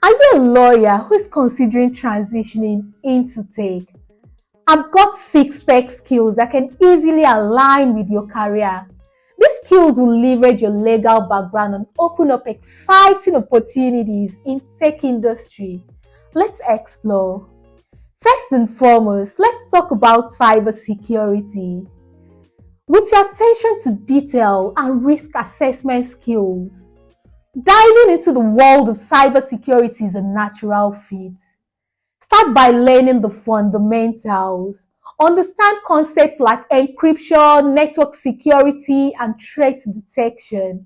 Are you a lawyer who is considering transitioning into tech? I've got 6 tech skills that can easily align with your career. These skills will leverage your legal background and open up exciting opportunities in tech industry. Let's explore. First and foremost, let's talk about cybersecurity. With your attention to detail and risk assessment skills, diving into the world of cybersecurity is a natural fit. Start by learning the fundamentals. Understand concepts like encryption, network security, and threat detection.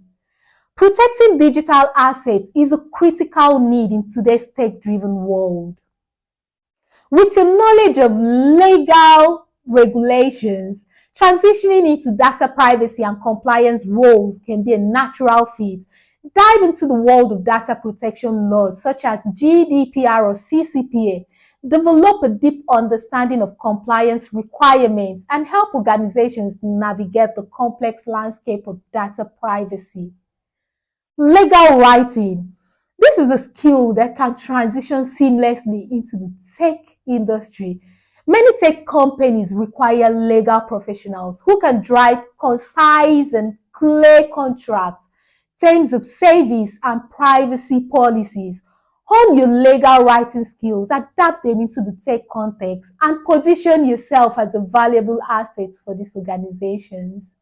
Protecting digital assets is a critical need in today's tech-driven world. With your knowledge of legal regulations, transitioning into data privacy and compliance roles can be a natural fit. Dive into the world of data protection laws such as GDPR or CCPA. Develop a deep understanding of compliance requirements and help organizations navigate the complex landscape of data privacy. Legal writing. This is a skill that can transition seamlessly into the tech industry. Many tech companies require legal professionals who can drive concise and clear contracts, terms of service, and privacy policies. Hone your legal writing skills, adapt them into the tech context, and position yourself as a valuable asset for these organizations.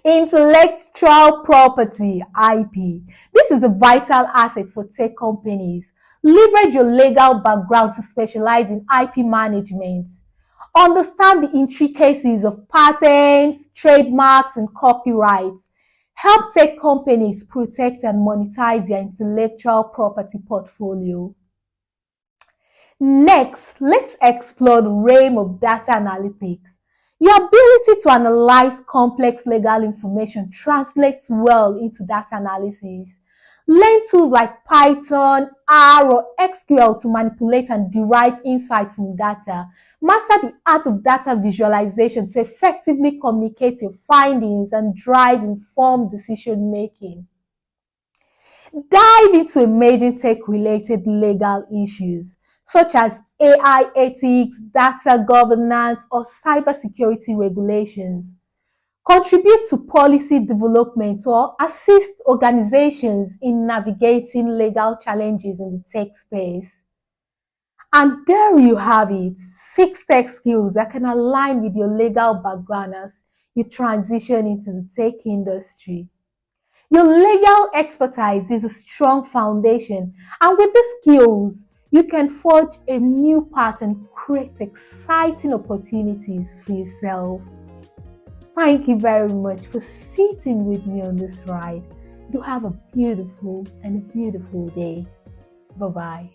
Intellectual property (IP). This is a vital asset for tech companies. Leverage your legal background to specialize in IP management. Understand the intricacies of patents, trademarks, and copyrights. Help tech companies protect and monetize their intellectual property portfolio. Next, let's explore the realm of data analytics. Your ability to analyze complex legal information translates well into data analysis. Learn tools like Python, R, or SQL to manipulate and derive insight from data. Master the art of data visualization to effectively communicate your findings and drive informed decision making. Dive into emerging tech-related legal issues such as AI ethics, data governance, or cybersecurity regulations. Contribute to policy development or assist organizations in navigating legal challenges in the tech space. And there you have it, 6 tech skills that can align with your legal background as you transition into the tech industry. Your legal expertise is a strong foundation, and with these skills, you can forge a new path and create exciting opportunities for yourself. Thank you very much for sitting with me on this ride. Do have a beautiful day. Bye bye.